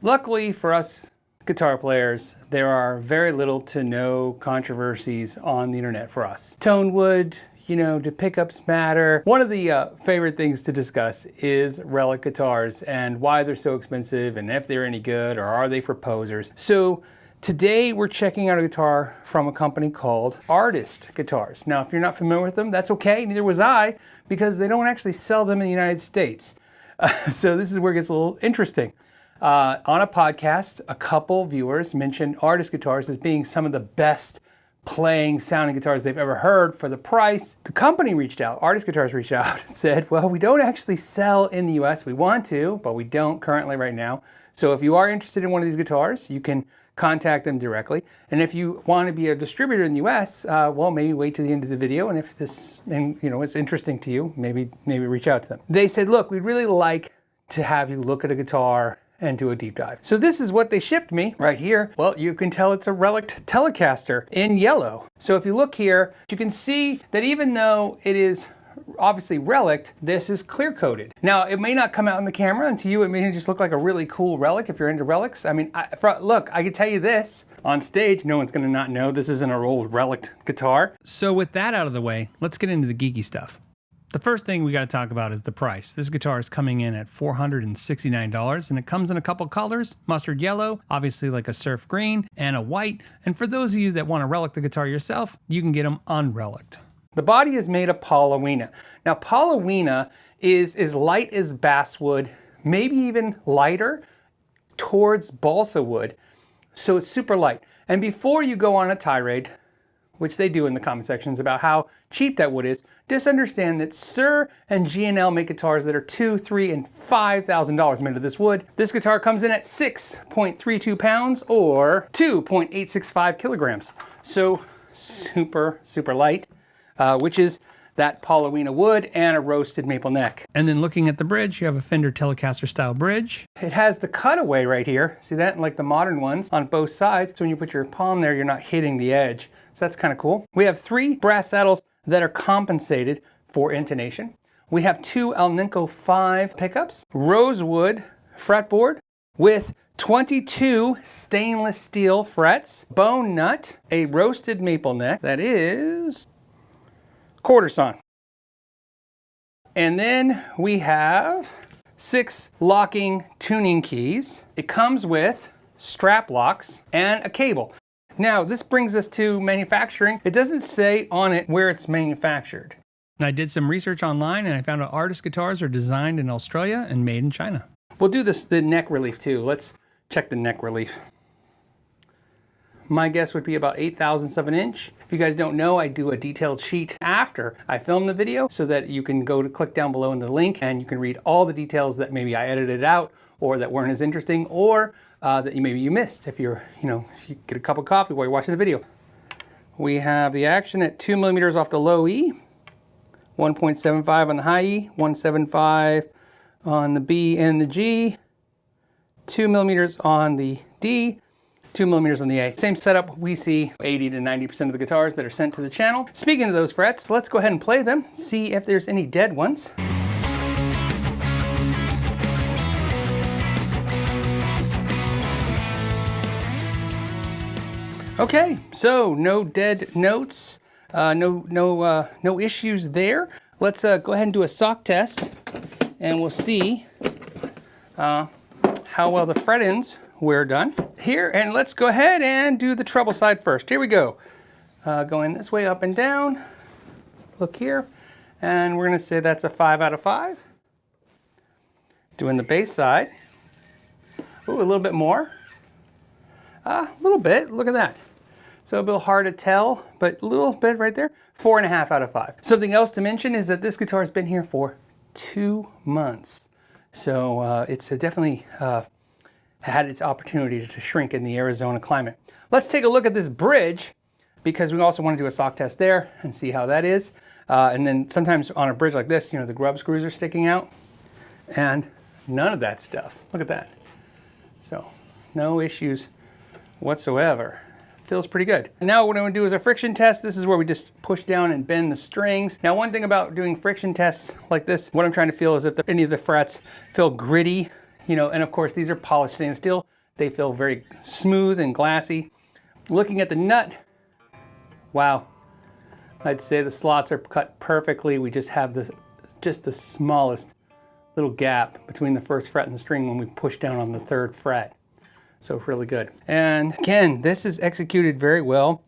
Luckily for us guitar players, there are very little to no controversies on the internet for us. Tone wood, you know, do pickups matter? One of the favorite things to discuss is relic guitars and why they're so expensive and if they're any good or are they for posers. So today we're checking out a guitar from a company called Artist Guitars. Now, if you're not familiar with them, that's okay, neither was I, because they don't actually sell them in the United States. So this is where it gets a little interesting. On a podcast, a couple viewers mentioned Artist Guitars as being some of the best playing sounding guitars they've ever heard for the price. The company reached out, Artist Guitars reached out and said, well, we don't actually sell in the US. We want to, but we don't currently right now. So if you are interested in one of these guitars, you can contact them directly. And if you want to be a distributor in the US, well, maybe wait to the end of the video. And if this, and you know, it's interesting to you, maybe reach out to them. They said, look, we'd really like to have you look at a guitar and do a deep dive. So this is what they shipped me right here. Well, you can tell it's a Relic Telecaster in yellow. So if you look here, you can see that even though it is obviously relic, this is clear coated. Now, it may not come out in the camera, and to you it may just look like a really cool relic if you're into relics. I mean, look, I can tell you this, on stage, no one's gonna not know this isn't an old relic guitar. So with that out of the way, let's get into the geeky stuff. The first thing we got to talk about is the price. This guitar is coming in at $469, and it comes in a couple colors, mustard yellow, obviously like a surf green, and a white. And for those of you that want to relic the guitar yourself, you can get them unreliced. The body is made of paulownia. Now, paulownia is as light as basswood, maybe even lighter towards balsa wood. So it's super light. And before you go on a tirade, which they do in the comment sections about how cheap that wood is, just understand that Sir and G&L make guitars that are $2,000, $3,000, and $5,000 made of this wood. This guitar comes in at 6.32 pounds or 2.865 kilograms. So super, super light, which is that paulownia wood and a roasted maple neck. And then looking at the bridge, you have a Fender Telecaster style bridge. It has the cutaway right here. See that? Like the modern ones on both sides. So when you put your palm there, you're not hitting the edge. So that's kind of cool. We have 3 brass saddles that are compensated for intonation. We have 2 Alnico 5 pickups, rosewood fretboard with 22 stainless steel frets, bone nut, a roasted maple neck that is quarter sawn. And then we have 6 locking tuning keys. It comes with strap locks and a cable. Now, this brings us to manufacturing. It doesn't say on it where it's manufactured. And I did some research online and I found out Artist guitars are designed in Australia and made in China. We'll do the neck relief too. Let's check the neck relief. My guess would be about 8/1000ths of an inch. If you guys don't know, I do a detailed sheet after I film the video so that you can go to click down below in the link and you can read all the details that maybe I edited out or that weren't as interesting or that maybe you missed if you're, if you get a cup of coffee while you're watching the video. We have the action at 2 millimeters off the low E, 1.75 on the high E, 1.75 on the B and the G, 2 millimeters on the D, 2 millimeters on the A. Same setup we see 80 to 90% of the guitars that are sent to the channel. Speaking of those frets, let's go ahead and play them, see if there's any dead ones. Okay, so no dead notes, no issues there. Let's go ahead and do a sock test, and we'll see how well the fret ends were done here. And let's go ahead and do the treble side first. Here we go. Going this way, up and down. Look here, and we're gonna say that's a 5 out of 5. Doing the bass side. Ooh, a little bit more. A little bit, look at that. So a little hard to tell, but a little bit right there. 4.5 out of 5. Something else to mention is that this guitar has been here for 2 months. So it's definitely had its opportunity to shrink in the Arizona climate. Let's take a look at this bridge because we also want to do a sock test there and see how that is. And then sometimes on a bridge like this, the grub screws are sticking out and none of that stuff. Look at that. So no issues whatsoever. Feels pretty good. And now what I'm gonna do is a friction test. This is where we just push down and bend the strings. Now, one thing about doing friction tests like this, what I'm trying to feel is if any of the frets feel gritty, and of course these are polished stainless steel, They feel very smooth and glassy. Looking at the nut, wow. I'd say the slots are cut perfectly. We just have the smallest little gap between the first fret and the string when we push down on the third fret. So really good. And again, this is executed very well.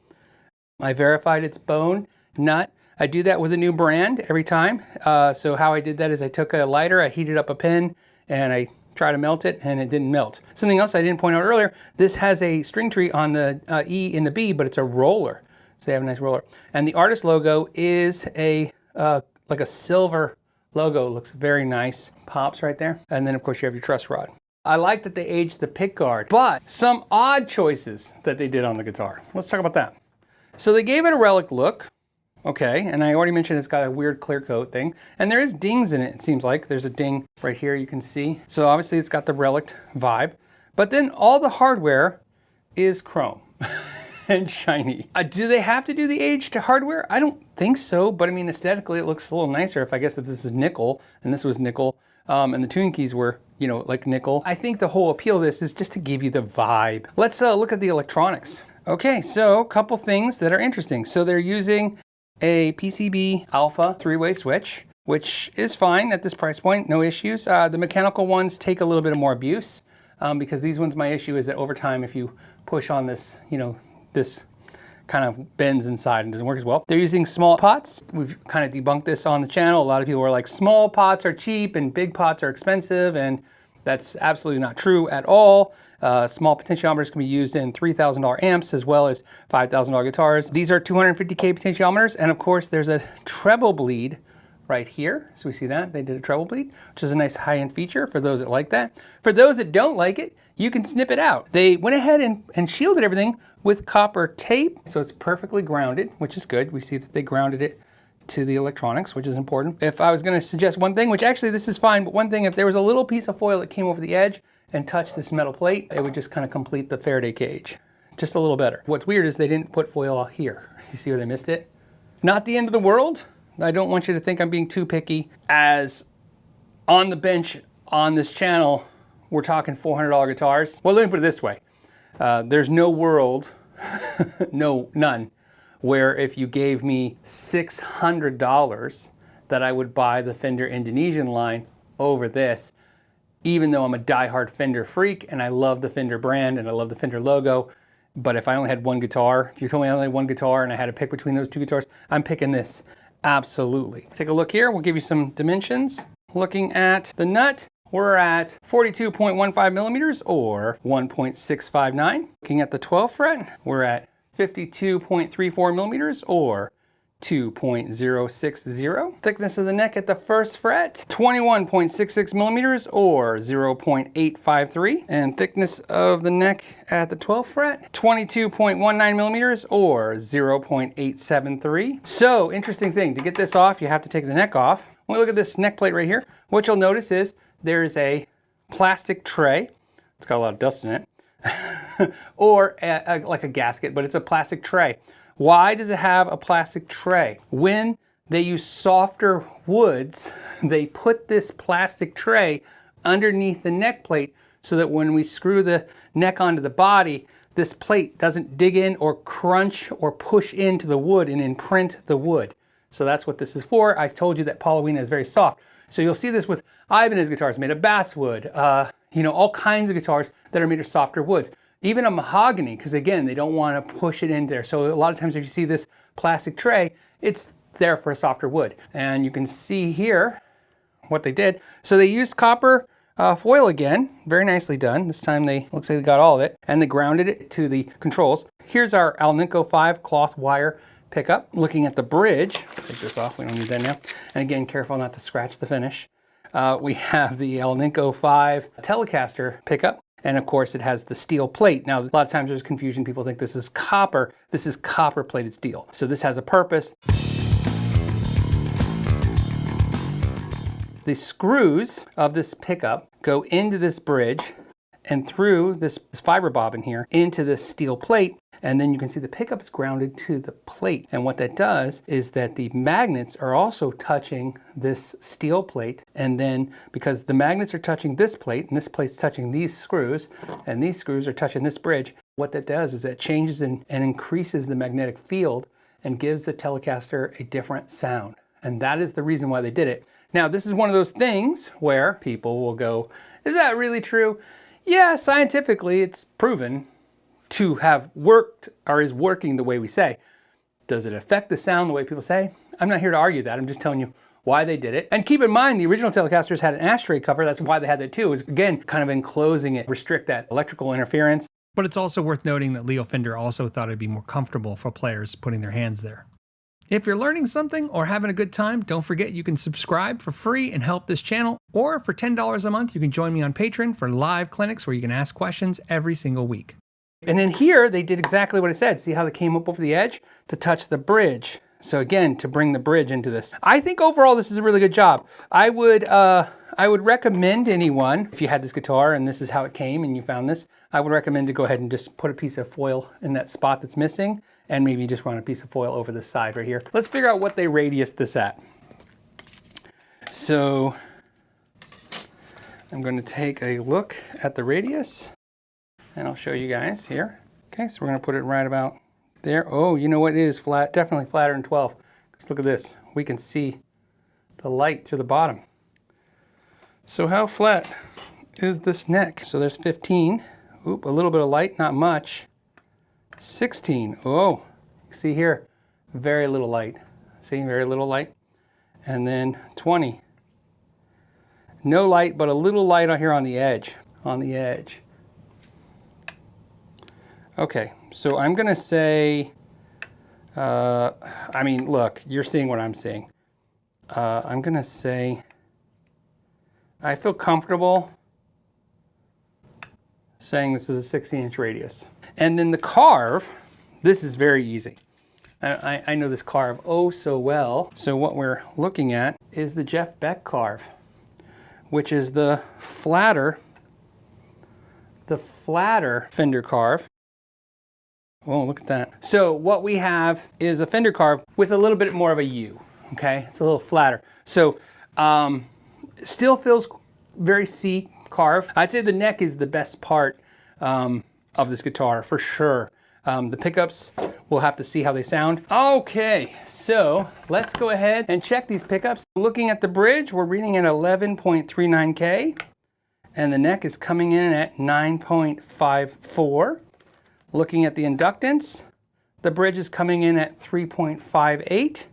I verified its bone, nut. I do that with a new brand every time. So how I did that is I took a lighter, I heated up a pin, and I tried to melt it, and it didn't melt. Something else I didn't point out earlier, this has a string tree on the E and the B, but it's a roller. So they have a nice roller. And the artist logo is a like a silver logo. It looks very nice. Pops right there. And then of course you have your truss rod. I like that they aged the pick guard, but some odd choices that they did on the guitar. Let's talk about that. So they gave it a relic look. Okay, and I already mentioned it's got a weird clear coat thing. And there is dings in it seems like. There's a ding right here you can see. So obviously it's got the relic vibe. But then all the hardware is chrome and shiny. Do they have to do the aged hardware? I don't think so, but I mean aesthetically it looks a little nicer if this is nickel and this was nickel and the tuning keys were, you know, like nickel. I think the whole appeal of this is just to give you the vibe. Let's look at the electronics. Okay, so a couple things that are interesting. So they're using a PCB alpha 3-way switch, which is fine at this price point, no issues. The mechanical ones take a little bit more abuse because these ones, my issue is that over time, if you push on this, you know, this kind of bends inside and doesn't work as well. They're using small pots. We've kind of debunked this on the channel. A lot of people are like, small pots are cheap and big pots are expensive, and that's absolutely not true at all. Small potentiometers can be used in $3,000 amps as well as $5,000 guitars. These are 250K potentiometers, and of course there's a treble bleed right here. So we see that, they did a treble bleed, which is a nice high-end feature for those that like that. For those that don't like it, you can snip it out. They went ahead and shielded everything with copper tape, so it's perfectly grounded, which is good. We see that they grounded it to the electronics, which is important. If I was gonna suggest one thing, which actually this is fine, but one thing, if there was a little piece of foil that came over the edge and touched this metal plate, it would just kind of complete the Faraday cage. Just a little better. What's weird is they didn't put foil here. You see where they missed it? Not the end of the world. I don't want you to think I'm being too picky. As on the bench on this channel, we're talking $400 guitars. Well, let me put it this way. There's no world, none, where if you gave me $600 that I would buy the Fender Indonesian line over this, even though I'm a diehard Fender freak and I love the Fender brand and I love the Fender logo. But if I only had one guitar, if you told me I only had one guitar and I had to pick between those two guitars, I'm picking this, absolutely. Take a look here, we'll give you some dimensions. Looking at the nut, we're at 42.15 millimeters or 1.659. Looking at the 12th fret, we're at 52.34 millimeters or 2.060. Thickness of the neck at the first fret, 21.66 millimeters or 0.853. And thickness of the neck at the 12th fret, 22.19 millimeters or 0.873. So, interesting thing, to get this off, you have to take the neck off. When we look at this neck plate right here, what you'll notice is there's a plastic tray. It's got a lot of dust in it. Or like a gasket, but it's a plastic tray. Why does it have a plastic tray? When they use softer woods, they put this plastic tray underneath the neck plate so that when we screw the neck onto the body, this plate doesn't dig in or crunch or push into the wood and imprint the wood. So that's what this is for. I told you that Paulownia is very soft. So you'll see this with Ibanez guitars made of basswood, you know, all kinds of guitars that are made of softer woods. Even a mahogany, because again, they don't want to push it in there. So a lot of times if you see this plastic tray, it's there for a softer wood. And you can see here what they did. So they used copper foil again, very nicely done. This time looks like they got all of it, and they grounded it to the controls. Here's our Alnico 5 cloth wire pickup. Looking at the bridge, take this off, we don't need that now. And again, careful not to scratch the finish. We have the Alnico 5 Telecaster pickup. And of course it has the steel plate. Now, a lot of times there's confusion. People think this is copper. This is copper plated steel. So this has a purpose. The screws of this pickup go into this bridge and through this fiber bobbin here into this steel plate. And then you can see the pickup is grounded to the plate. And what that does is that the magnets are also touching this steel plate. And then because the magnets are touching this plate and this plate's touching these screws and these screws are touching this bridge, what that does is that changes and increases the magnetic field and gives the Telecaster a different sound. And that is the reason why they did it. Now, this is one of those things where people will go, is that really true? Yeah, scientifically, it's proven to have worked or is working the way we say. Does it affect the sound the way people say? I'm not here to argue that. I'm just telling you why they did it. And keep in mind, the original Telecasters had an ashtray cover. That's why they had that too, is again, kind of enclosing it, restrict that electrical interference. But it's also worth noting that Leo Fender also thought it'd be more comfortable for players putting their hands there. If you're learning something or having a good time, don't forget you can subscribe for free and help this channel, or for $10 a month, you can join me on Patreon for live clinics where you can ask questions every single week. And then here, they did exactly what I said. See how they came up over the edge to touch the bridge. So again, to bring the bridge into this. I think overall, this is a really good job. I would recommend anyone, if you had this guitar and this is how it came and you found this, I would recommend to go ahead and just put a piece of foil in that spot that's missing, and maybe just run a piece of foil over the side right here. Let's figure out what they radius this at. So I'm going to take a look at the radius and I'll show you guys here. Okay, so we're going to put it right about there. Oh, you know what, it is flat, definitely flatter than 12. Just look at this. We can see the light through the bottom. So how flat is this neck? So there's 15. Oop, a little bit of light, not much. 16. Oh, see here, very little light. See, very little light. And then 20. No light, but a little light on here on the edge. On the edge. Okay, so I'm gonna say, I mean, look, you're seeing what I'm seeing. I'm gonna say, I feel comfortable saying this is a 16-inch radius. And then the carve, this is very easy. I know this carve oh so well. So what we're looking at is the Jeff Beck carve, which is the flatter Fender carve. Oh, look at that. So what we have is a Fender carve with a little bit more of a U, okay? It's a little flatter. So still feels very C carve. I'd say the neck is the best part of this guitar for sure. The pickups, we'll have to see how they sound. Okay, so let's go ahead and check these pickups. Looking at the bridge, we're reading at 11.39K, and the neck is coming in at 9.54. Looking at the inductance, the bridge is coming in at 3.58,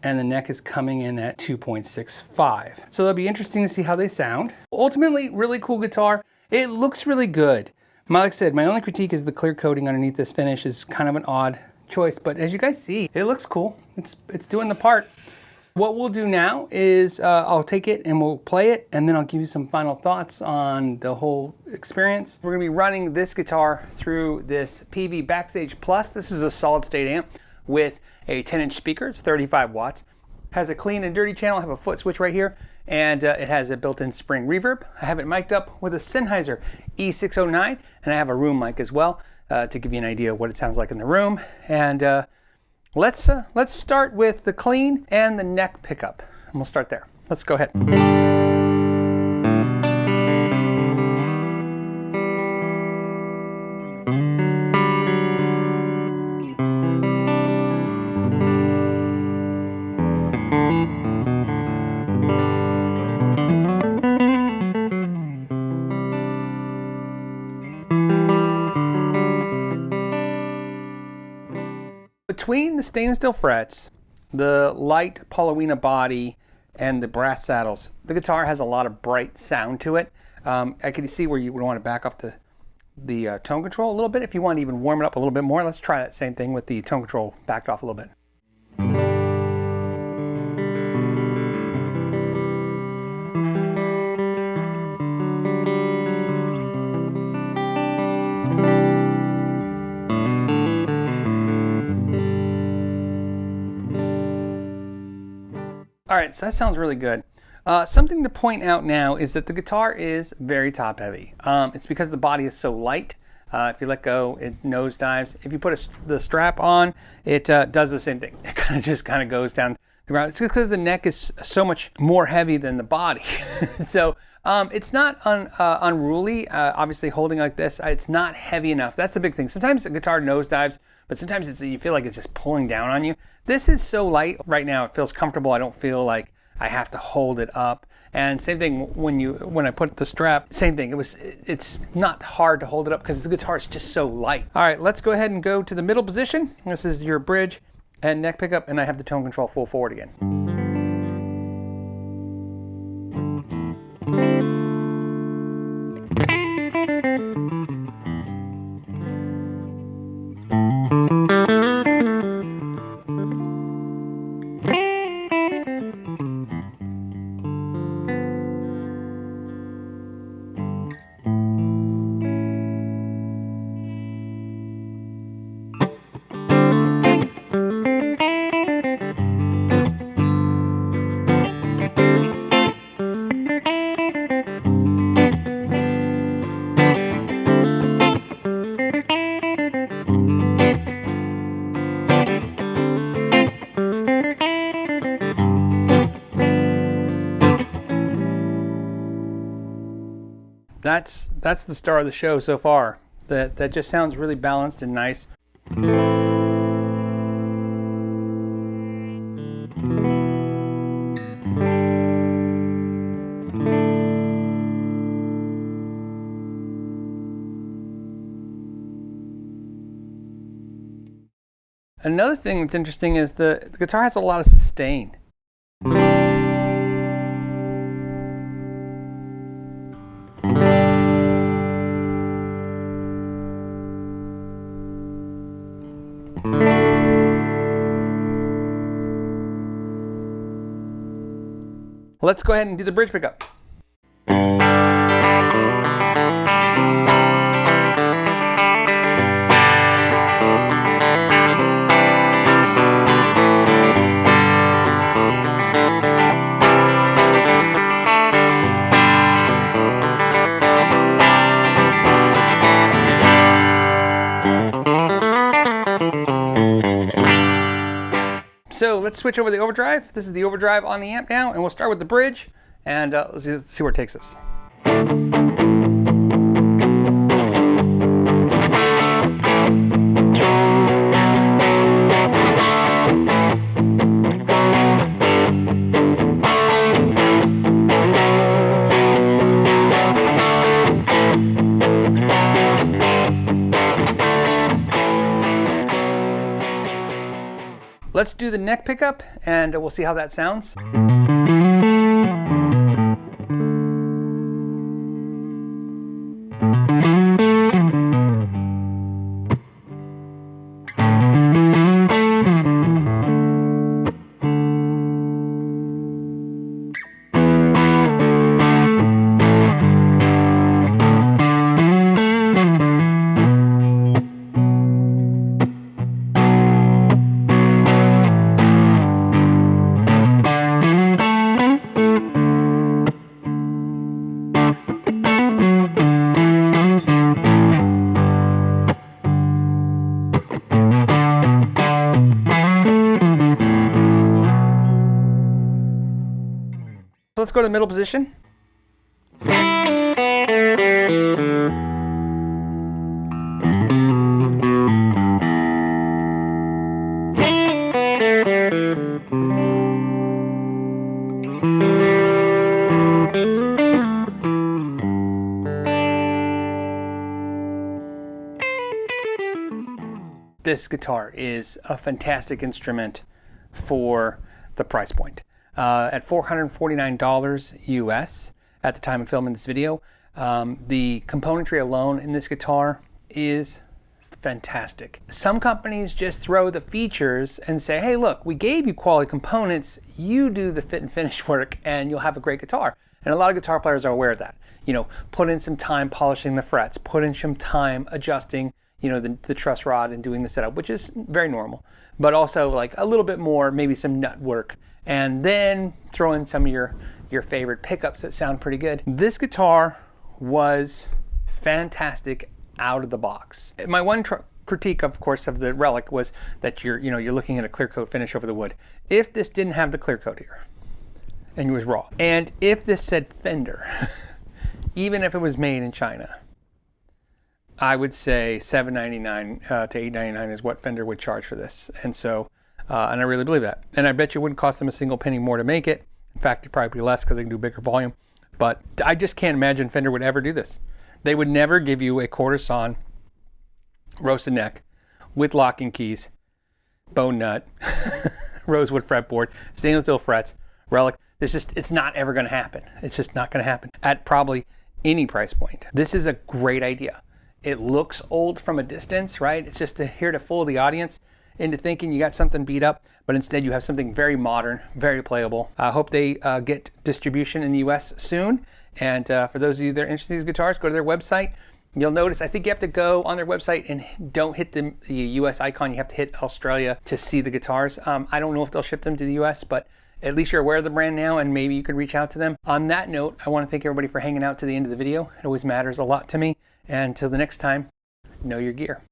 and the neck is coming in at 2.65. So it'll be interesting to see how they sound. Ultimately, really cool guitar. It looks really good. Like I said, my only critique is the clear coating underneath this finish is kind of an odd choice, but as you guys see, it looks cool. It's doing the part. What we'll do now is I'll take it and we'll play it, and then I'll give you some final thoughts on the whole experience. We're gonna be running this guitar through this PV Backstage Plus. This is a solid state amp with a 10-inch speaker. It's 35 watts. Has a clean and dirty channel. I have a foot switch right here, and it has a built-in spring reverb. I have it mic'd up with a Sennheiser E609, and I have a room mic as well to give you an idea of what it sounds like in the room. And let's start with the clean and the neck pickup, and we'll start there. Let's go ahead. Between the stainless steel frets, the light Paulownia body, and the brass saddles, the guitar has a lot of bright sound to it. I can see where you would want to back off the tone control a little bit if you want to even warm it up a little bit more. Let's try that same thing with the tone control backed off a little bit. All right, so that sounds really good. Something to point out now is that the guitar is very top heavy. It's because the body is so light. If you let go, it nosedives. If you put the strap on, it does the same thing. It just kind of goes down the ground. It's just because the neck is so much more heavy than the body. So it's not unruly. Obviously, holding like this, it's not heavy enough. That's the big thing. Sometimes the guitar nosedives, but sometimes you feel like it's just pulling down on you. This is so light right now. It feels comfortable. I don't feel like I have to hold it up. And same thing when I put the strap, same thing. It's not hard to hold it up because the guitar is just so light. All right, let's go ahead and go to the middle position. This is your bridge and neck pickup, and I have the tone control full forward again. That's the star of the show so far. That just sounds really balanced and nice. Another thing that's interesting is the guitar has a lot of sustain. Let's go ahead and do the bridge pickup. So let's switch over to the overdrive. This is the overdrive on the amp now, and we'll start with the bridge, and let's see where it takes us. Let's do the neck pickup and we'll see how that sounds. Let's go to the middle position. This guitar is a fantastic instrument for the price point. At $449 US at the time of filming this video. The componentry alone in this guitar is fantastic. Some companies just throw the features and say, hey look, we gave you quality components, you do the fit and finish work and you'll have a great guitar. And a lot of guitar players are aware of that. You know, put in some time polishing the frets, put in some time adjusting, you know, the truss rod and doing the setup, which is very normal. But also like a little bit more, maybe some nut work. And then throw in some of your favorite pickups that sound pretty good. This guitar was fantastic out of the box. My one critique, of course, of the Relic was that you're looking at a clear coat finish over the wood. If this didn't have the clear coat here, and it was raw, and if this said Fender, even if it was made in China, I would say $7.99 to $8.99 is what Fender would charge for this. And so, and I really believe that. And I bet you it wouldn't cost them a single penny more to make it. In fact, it'd probably be less because they can do bigger volume. But I just can't imagine Fender would ever do this. They would never give you a quarter sawn roasted neck with locking keys, bone nut, rosewood fretboard, stainless steel frets, Relic. It's not ever going to happen. It's just not going to happen at probably any price point. This is a great idea. It looks old from a distance, right? It's just here to fool the audience into thinking you got something beat up, but instead you have something very modern, very playable. I hope they get distribution in the US soon. And for those of you that are interested in these guitars, go to their website. You'll notice, I think you have to go on their website and don't hit the US icon. You have to hit Australia to see the guitars. I don't know if they'll ship them to the US, but at least you're aware of the brand now, and maybe you could reach out to them. On that note, I want to thank everybody for hanging out to the end of the video. It always matters a lot to me. And until the next time, know your gear.